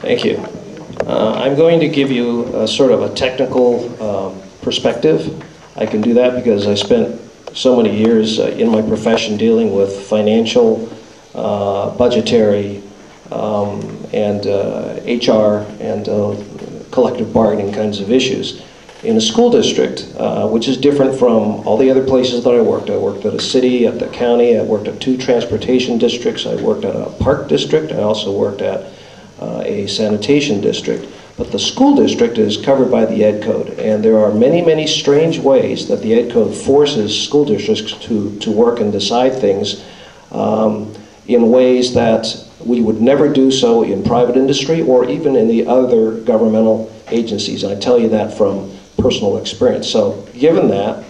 Thank you. I'm going to give you a sort of a technical perspective. I can do that because I spent so many years in my profession dealing with financial, budgetary, and HR and collective bargaining kinds of issues. In a school district, which is different from all the other places that I worked. I worked at a city, at the county, I worked at 2 transportation districts, I worked at a park district, I also worked at a sanitation district. But the school district is covered by the Ed Code, and there are many, many strange ways that the Ed Code forces school districts to work and decide things in ways that we would never do so in private industry or even in the other governmental agencies. And I tell you that from personal experience. So given that,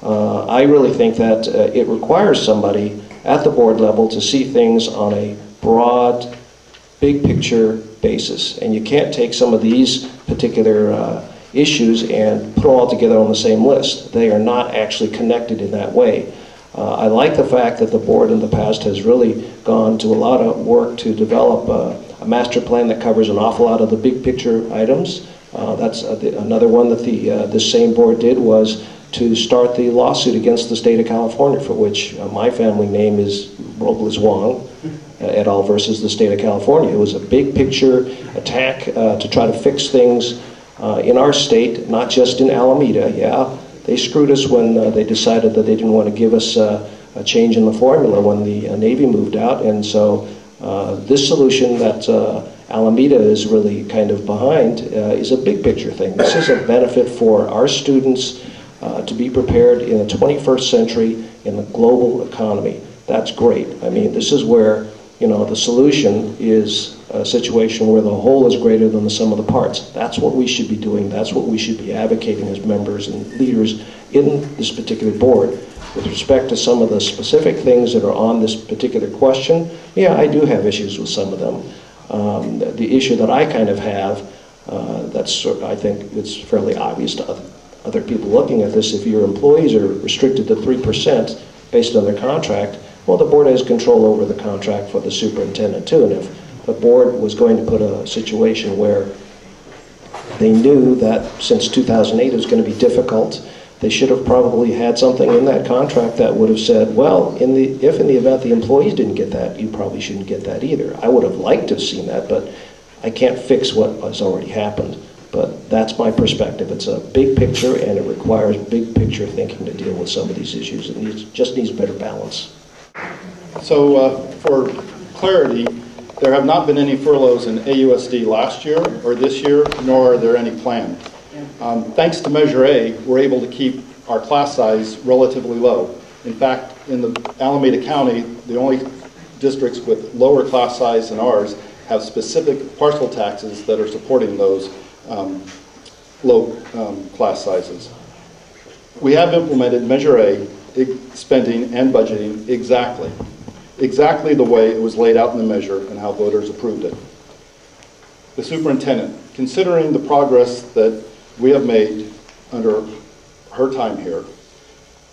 I really think that it requires somebody at the board level to see things on a broad, big picture basis. And you can't take some of these particular issues and put them all together on the same list. They are not actually connected in that way. I like the fact that the board in the past has really gone to a lot of work to develop a master plan that covers an awful lot of the big picture items. That's another one that this same board did, was to start the lawsuit against the state of California, for which my family name is Robles Wong, et al. Versus the state of California. It was a big picture attack to try to fix things in our state, not just in Alameda. Yeah, they screwed us when they decided that they didn't want to give us a change in the formula when the Navy moved out. And so this solution that Alameda is really kind of behind is a big picture thing. This is a benefit for our students to be prepared in the 21st century in the global economy. That's great. I mean, this is where, you know, the solution is a situation where the whole is greater than the sum of the parts. That's what we should be doing. That's what we should be advocating as members and leaders in this particular board. With respect to some of the specific things that are on this particular question, yeah, I do have issues with some of them. The issue that I kind of have, I think it's fairly obvious to other people looking at this. If your employees are restricted to 3% based on their contract, well, the board has control over the contract for the superintendent too. And if the board was going to put a situation where they knew that since 2008 it was going to be difficult, they should have probably had something in that contract that would have said, well, if in the event the employees didn't get that, you probably shouldn't get that either. I would have liked to have seen that, but I can't fix what has already happened. But that's my perspective. It's a big picture, and it requires big picture thinking to deal with some of these issues. It just needs better balance. So for clarity, there have not been any furloughs in AUSD last year or this year, nor are there any planned. Thanks to Measure A, we're able to keep our class size relatively low. In fact, in the Alameda County, the only districts with lower class size than ours have specific parcel taxes that are supporting those low class sizes. We have implemented Measure A spending and budgeting exactly the way it was laid out in the measure and how voters approved it. The superintendent, considering the progress that we have made under her time here,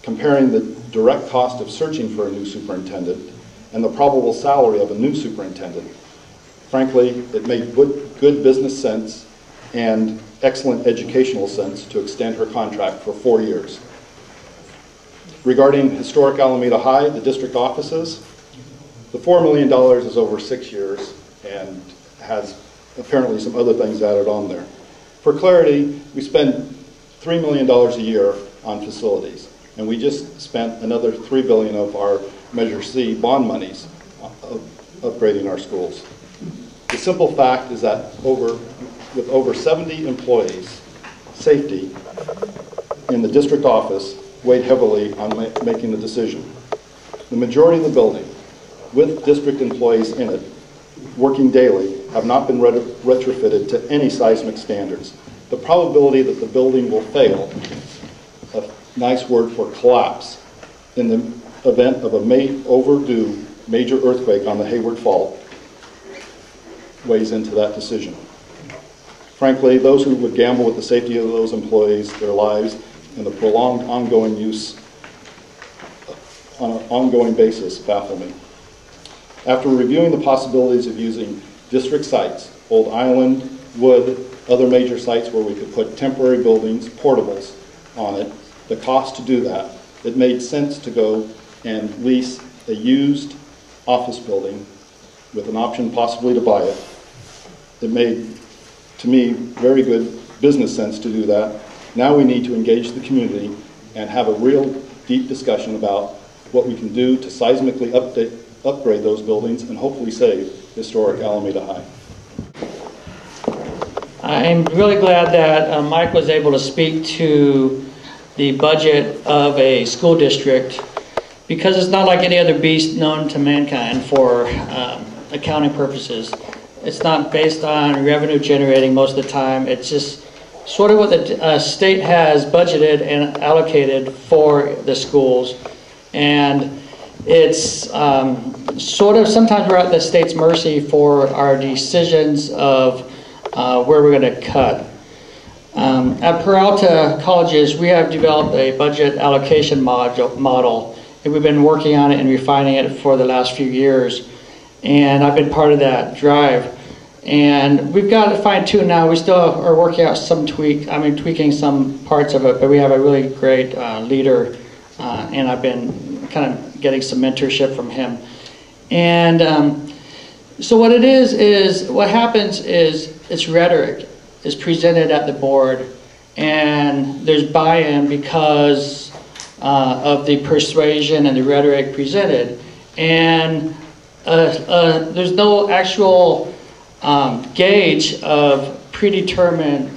comparing the direct cost of searching for a new superintendent and the probable salary of a new superintendent, frankly, it made good business sense and excellent educational sense to extend her contract for 4 years. Regarding historic Alameda High, the district offices, the $4 million is over 6 years and has apparently some other things added on there. For clarity, we spend $3 million a year on facilities, and we just spent another $3 billion of our Measure C bond monies upgrading our schools. The simple fact is that with over 70 employees, safety in the district office weighed heavily on making the decision. The majority of the building, with district employees in it, working daily, have not been retrofitted to any seismic standards. The probability that the building will fail, a nice word for collapse, in the event of a overdue major earthquake on the Hayward Fault weighs into that decision. Frankly, those who would gamble with the safety of those employees, their lives, and the prolonged ongoing use on an ongoing basis baffle me. After reviewing the possibilities of using district sites Old Island, Wood, other major sites where we could put temporary buildings, portables, on it. The cost to do that, it made sense to go and lease a used office building with an option possibly to buy it. It made, to me, very good business sense to do that. Now we need to engage the community and have a real deep discussion about what we can do to seismically upgrade those buildings and hopefully save historic Alameda High. I'm really glad that Mike was able to speak to the budget of a school district, because it's not like any other beast known to mankind for accounting purposes. It's not based on revenue generating most of the time. It's just sort of what the state has budgeted and allocated for the schools. And it's sort of, sometimes we're at the state's mercy for our decisions of where we're going to cut. At Peralta Colleges, we have developed a budget allocation model, and we've been working on it and refining it for the last few years. And I've been part of that drive. And we've got it fine-tuned now. We still are working out some tweaking some parts of it, but we have a really great leader, and I've been kind of getting some mentorship from him. And so what it is what happens is it's rhetoric is presented at the board, and there's buy-in because of the persuasion and the rhetoric presented. And there's no actual gauge of predetermined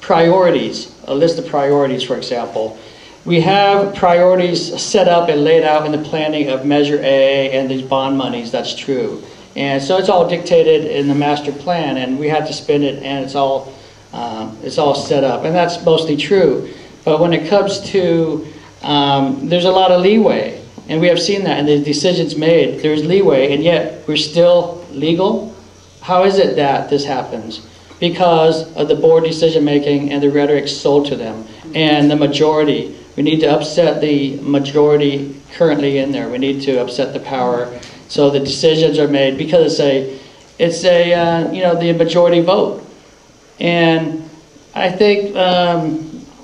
priorities, a list of priorities, for example. We have priorities set up and laid out in the planning of Measure A and these bond monies, that's true. And so it's all dictated in the master plan, and we have to spend it, and it's all set up, and that's mostly true. But when it comes to, there's a lot of leeway, and we have seen that in the decisions made. There's leeway, and yet we're still legal. How is it that this happens? Because of the board decision making and the rhetoric sold to them, and the majority. We need to upset the majority currently in there. We need to upset the power. So the decisions are made because it's a you know, the majority vote. And I think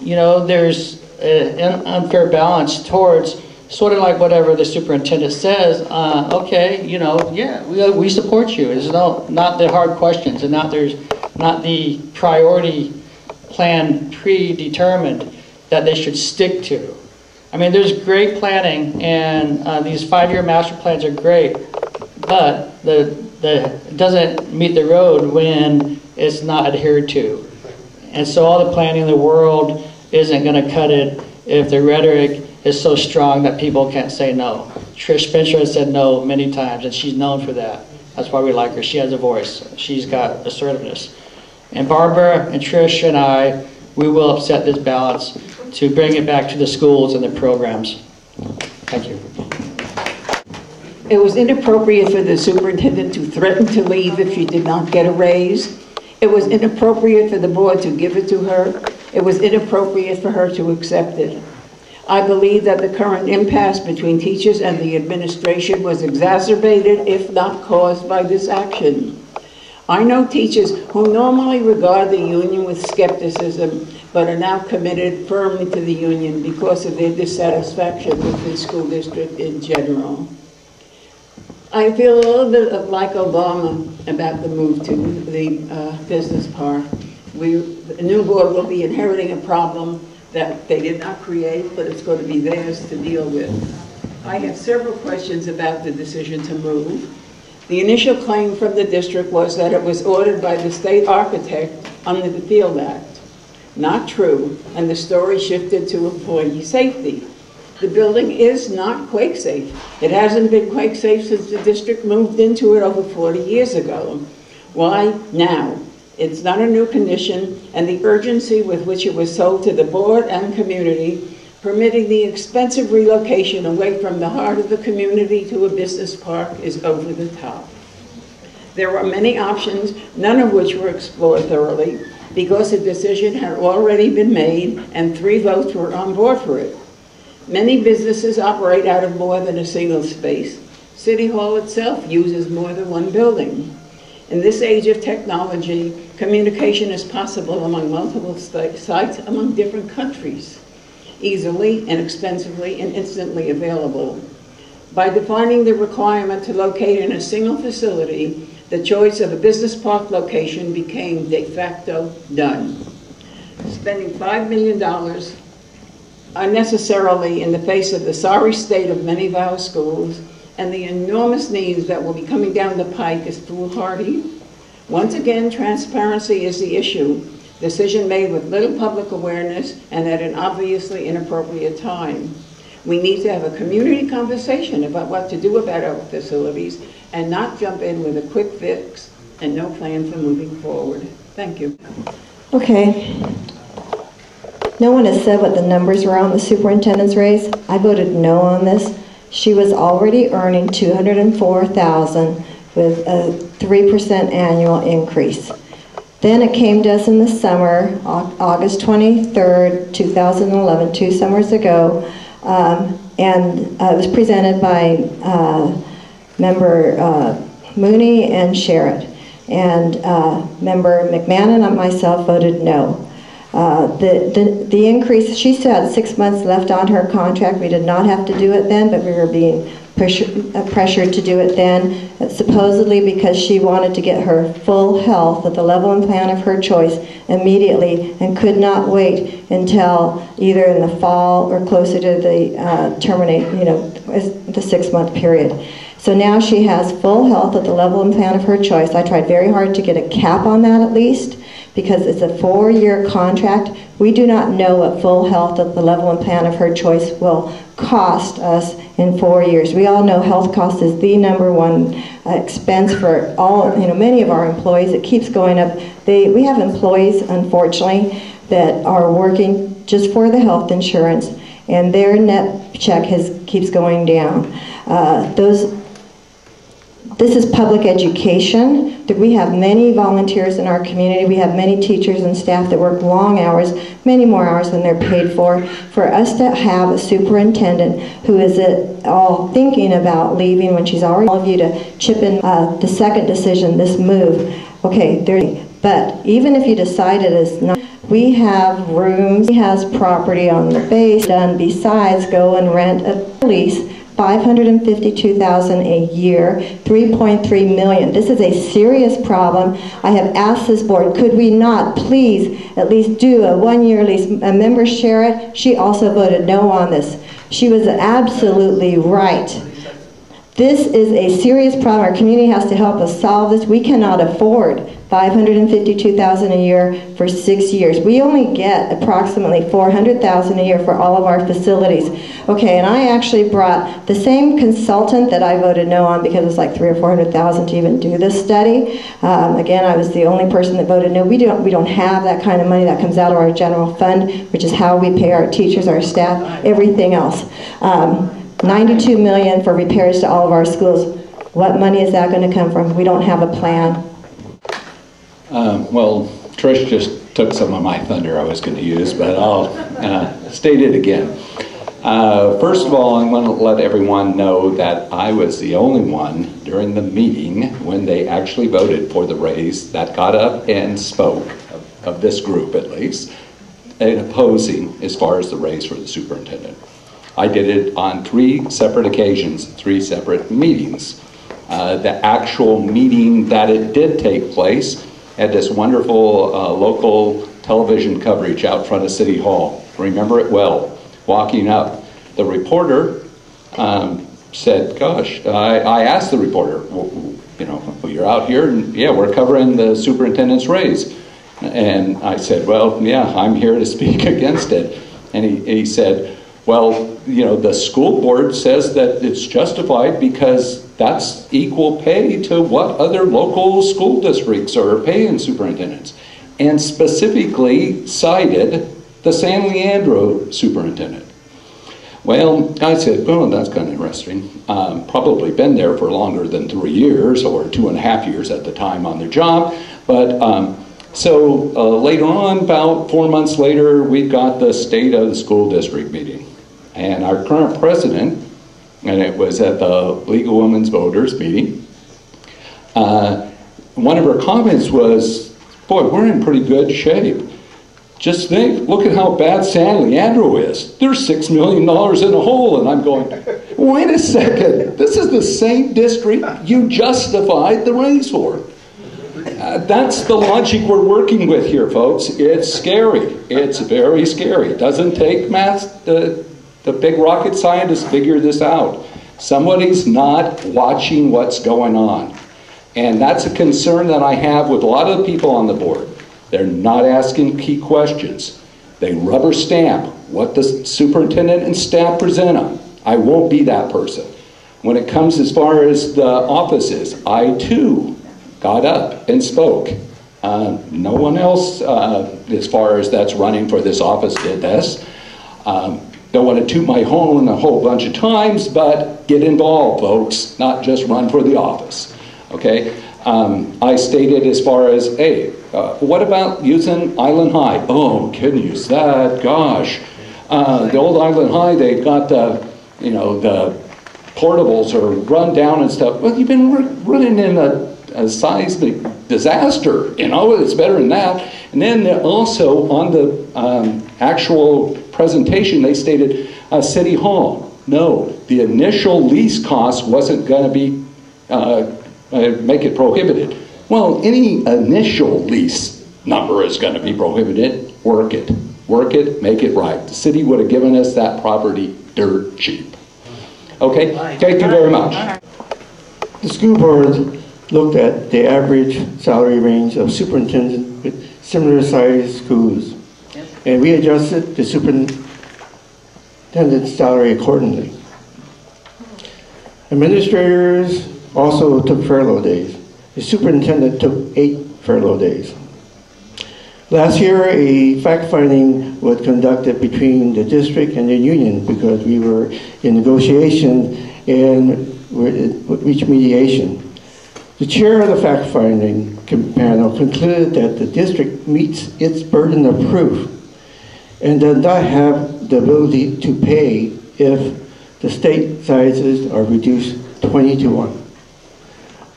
you know, there's an unfair balance towards sort of like whatever the superintendent says. Okay, you know, yeah, we support you. It's not the hard questions, and there's not the priority plan predetermined that they should stick to. I mean, there's great planning, and these 5-year master plans are great, but it doesn't meet the road when it's not adhered to. And so all the planning in the world isn't going to cut it if the rhetoric is so strong that people can't say no. Trish Spencer has said no many times, and she's known for that. That's why we like her. She has a voice. She's got assertiveness. And Barbara and Trish and I, we will upset this balance to bring it back to the schools and the programs. Thank you. It was inappropriate for the superintendent to threaten to leave if she did not get a raise. It was inappropriate for the board to give it to her. It was inappropriate for her to accept it. I believe that the current impasse between teachers and the administration was exacerbated, if not caused, by this action. I know teachers who normally regard the union with skepticism, but are now committed firmly to the union because of their dissatisfaction with the school district in general. I feel a little bit like Obama about the move to the business park. The new board will be inheriting a problem that they did not create, but it's going to be theirs to deal with. I have several questions about the decision to move. The initial claim from the district was that it was ordered by the state architect under the Field Act. Not true, and the story shifted to employee safety. The building is not quake safe. It hasn't been quake safe since the district moved into it over 40 years ago. Why now? It's not a new condition, and the urgency with which it was sold to the board and community, permitting the expensive relocation away from the heart of the community to a business park, is over the top. There were many options, none of which were explored thoroughly, because a decision had already been made and 3 votes were on board for it. Many businesses operate out of more than a single space. City Hall itself uses more than one building. In this age of technology, communication is possible among multiple sites among different countries, easily, inexpensively, and instantly available. By defining the requirement to locate in a single facility, the choice of a business park location became de facto done. Spending $5 million unnecessarily in the face of the sorry state of many of our schools and the enormous needs that will be coming down the pike is foolhardy. Once again, transparency is the issue. Decision made with little public awareness and at an obviously inappropriate time. We need to have a community conversation about what to do about our facilities and not jump in with a quick fix and no plan for moving forward. Thank you. Okay. No one has said what the numbers were on the superintendent's raise. I voted no on this. She was already earning $204,000 with a 3% annual increase. Then it came to us in the summer, August 23rd, 2011, 2 summers ago, and it was presented by Member Mooney and Sherritt. And Member McMahon and myself voted no. The increase, she still had 6 months left on her contract. We did not have to do it then, but we were being pressured to do it then, supposedly because she wanted to get her full health at the level and plan of her choice immediately and could not wait until either in the fall or closer to the the 6-month period. So now she has full health at the level and plan of her choice. I tried very hard to get a cap on that at least, because it's a 4-year contract. We do not know what full health at the level and plan of her choice will cost us in 4 years. We all know health cost is the #1 expense for all, many of our employees. It keeps going up. We have employees, unfortunately, that are working just for the health insurance, and their net check keeps going down. This is public education. We have many volunteers in our community. We have many teachers and staff that work long hours, many more hours than they're paid for. For us to have a superintendent who is at all thinking about leaving when she's already, all of you to chip in the second decision, this move. Okay, but even if you decide it is not, we have rooms, he has property on the base done besides go and rent a lease. $552,000 a year, $3.3 million. This is a serious problem. I have asked this board, could we not please at least do a 1-year lease? A member, Sherritt, she also voted no on this. She was absolutely right. This is a serious problem. Our community has to help us solve this. We cannot afford $552,000 a year for 6 years. We only get approximately $400,000 a year for all of our facilities. Okay, and I actually brought the same consultant that I voted no on because it was like $300,000 or $400,000 to even do this study. Again, I was the only person that voted no. We don't have that kind of money that comes out of our general fund, which is how we pay our teachers, our staff, everything else. $92 million for repairs to all of our schools. What money is that going to come from? We don't have a plan. Well, Trish just took some of my thunder I was going to use, but I'll state it again. First of all, I'm going to let everyone know that I was the only one during the meeting when they actually voted for the raise that got up and spoke, of this group at least, and opposing as far as the raise for the superintendent. I did it on 3 separate occasions, 3 separate meetings. The actual meeting that it did take place had this wonderful local television coverage out front of City Hall. Remember it well. Walking up, the reporter said, gosh, I asked the reporter, well, you're out here, and yeah, we're covering the superintendent's raise. And I said, well, yeah, I'm here to speak against it. And he said, well, the school board says that it's justified because that's equal pay to what other local school districts are paying superintendents. And specifically cited the San Leandro superintendent. Well, I said, well, that's kind of interesting. Probably been there for longer than 3 years or 2.5 years at the time on the job. But so later on, about 4 months later, we got the state of the school district meeting. And our current president, and it was at the League of Women's Voters meeting, one of her comments was, boy, we're in pretty good shape. Just think, look at how bad San Leandro is. There's $6 million in a hole. And I'm going, wait a second. This is the same district you justified the raise for. That's the logic we're working with here, folks. It's scary. It's very scary. It doesn't take math, the big rocket scientists figure this out. Somebody's not watching what's going on. And that's a concern that I have with a lot of the people on the board. They're not asking key questions. They rubber stamp what the superintendent and staff present on. I won't be that person. When it comes as far as the offices, I too got up and spoke. No one else, as far as that's running for this office, did this. Don't want to toot my horn a whole bunch of times, but get involved, folks, not just run for the office. Okay? I stated as far as, hey, what about using Island High? Oh, couldn't use that, gosh. The old Island High, they've got the portables are run down and stuff. Well, you've been running in a seismic disaster, it's better than that. And then also on the actual presentation, they stated City Hall. No, the initial lease cost wasn't going to be, make it prohibited. Well, any initial lease number is going to be prohibited. Work it, make it right. The city would have given us that property dirt cheap. Okay, thank you very much. The school board looked at the average salary range of superintendents with similar sized schools, and we adjusted the superintendent's salary accordingly. Administrators also took furlough days. The superintendent took 8 furlough days. Last year, a fact-finding was conducted between the district and the union because we were in negotiation and reached mediation. The chair of the fact-finding panel concluded that the district meets its burden of proof and does not have the ability to pay if the state sizes are reduced 20-1.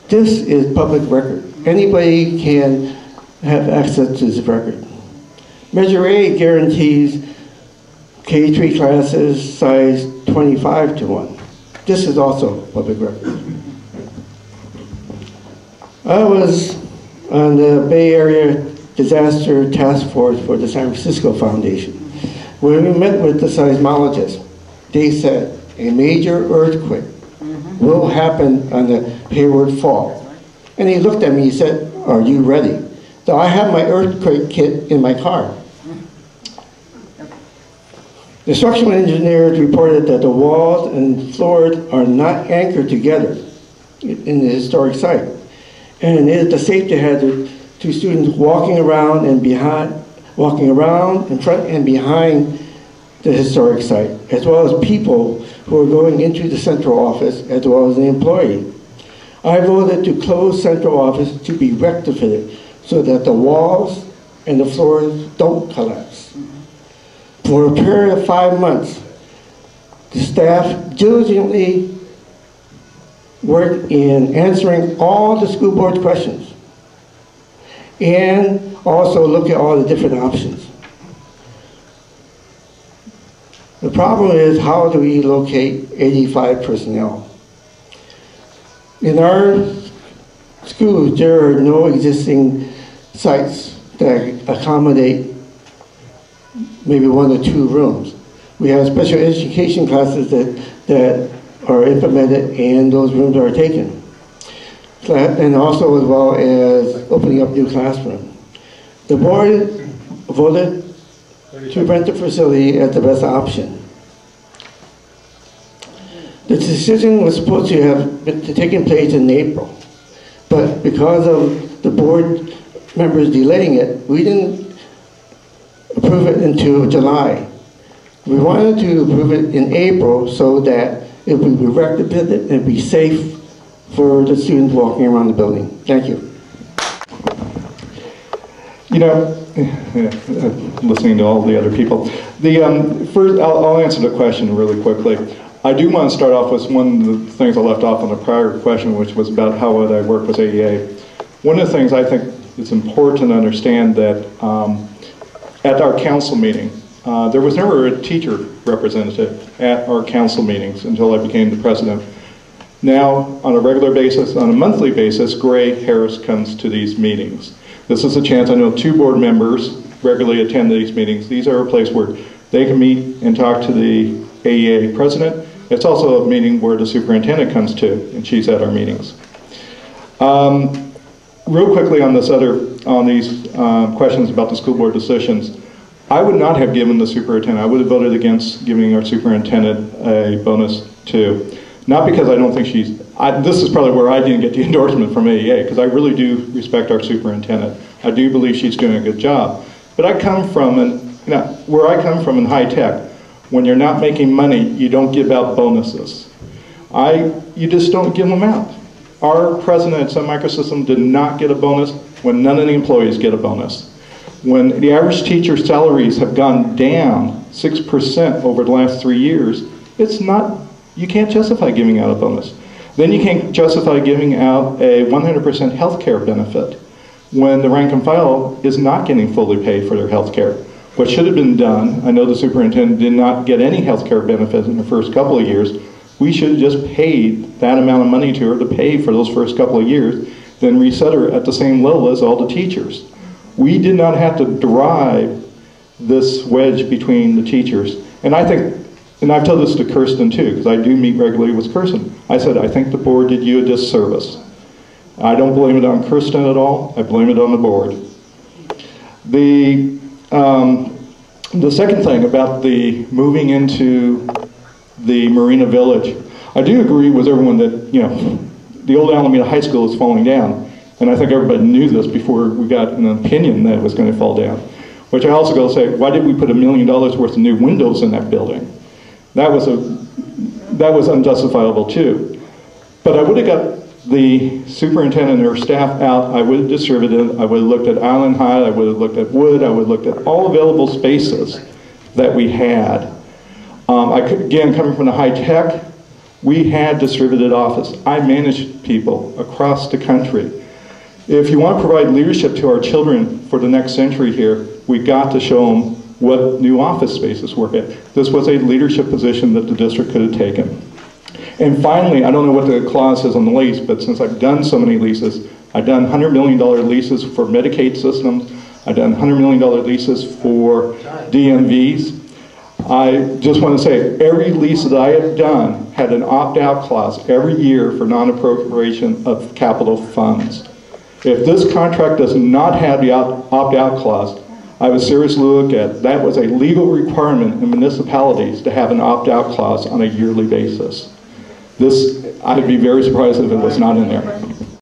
This is public record. Anybody can have access to this record. Measure A guarantees K-3 classes size 25-1. This is also public record. I was on the Bay Area Disaster Task Force for the San Francisco Foundation. When we met with the seismologists, they said a major earthquake will happen on the Hayward Fault. And he looked at me and said, are you ready? So I have my earthquake kit in my car. The structural engineers reported that the walls and floors are not anchored together in the historic site. And it is a safety hazard to students walking around in front and behind the historic site, as well as people who are going into the central office, as well as the employee. I voted to close central office to be rectified so that the walls and the floors don't collapse. For a period of 5 months, the staff diligently worked in answering all the school board questions and also look at all the different options. The problem is, how do we locate 85 personnel? In our schools, there are no existing sites that accommodate maybe 1 or 2 rooms. We have special education classes that are implemented and those rooms are taken. And also as well as opening up new classrooms. The board voted to rent the facility as the best option. The decision was supposed to have taken place in April, but because of the board members delaying it, we didn't approve it until July. We wanted to approve it in April so that it would be rectified and be safe for the students walking around the building. Thank you. You know, listening to all the other people, first I'll answer the question really quickly. I do want to start off with one of the things I left off on the prior question, which was about how would I work with AEA. One of the things I think it's important to understand that at our council meeting, there was never a teacher representative at our council meetings until I became the president. Now, on a regular basis, on a monthly basis, Gray Harris comes to these meetings. This is a chance, I know 2 board members regularly attend these meetings. These are a place where they can meet and talk to the AEA president. It's also a meeting where the superintendent comes to, and she's at our meetings. Real quickly on these questions about the school board decisions, I would not have given the superintendent, I would have voted against giving our superintendent a bonus too. Not because I don't think this is probably where I didn't get the endorsement from AEA, because I really do respect our superintendent. I do believe she's doing a good job. But I come from, where I come from in high tech, when you're not making money, you don't give out bonuses. You just don't give them out. Our president at Sun Microsystems did not get a bonus when none of the employees get a bonus. When the average teacher's salaries have gone down 6% over the last 3 years, you can't justify giving out a bonus. Then you can't justify giving out a 100% health care benefit when the rank and file is not getting fully paid for their health care. What should have been done, I know the superintendent did not get any health care benefits in the first couple of years. We should have just paid that amount of money to her to pay for those first couple of years, then reset her at the same level as all the teachers. We did not have to drive this wedge between the teachers. And I think, and I've told this to Kirsten too, because I do meet regularly with Kirsten. I said, I think the board did you a disservice. I don't blame it on Kirsten at all. I blame it on the board. The second thing about the moving into the Marina Village, I do agree with everyone that, the old Alameda High School is falling down. And I think everybody knew this before we got an opinion that it was going to fall down. Which I also go say, why did we put $1 million worth of new windows in that building? That was unjustifiable too. But I would have got the superintendent and her staff out, I would have distributed, I would have looked at Island High, I would have looked at Wood, I would have looked at all available spaces that we had. Again, coming from the high tech, we had distributed office. I managed people across the country. If you want to provide leadership to our children for the next century here, we got to show them what new office spaces were at. This was a leadership position that the district could have taken. And finally, I don't know what the clause is on the lease, but since I've done so many leases, I've done $100 million leases for Medicaid systems, I've done $100 million leases for DMVs. I just want to say, every lease that I have done had an opt-out clause every year for non-appropriation of capital funds. If this contract does not have the opt-out clause, I would seriously look at that was a legal requirement in municipalities to have an opt-out clause on a yearly basis. I'd be very surprised if it was not in there.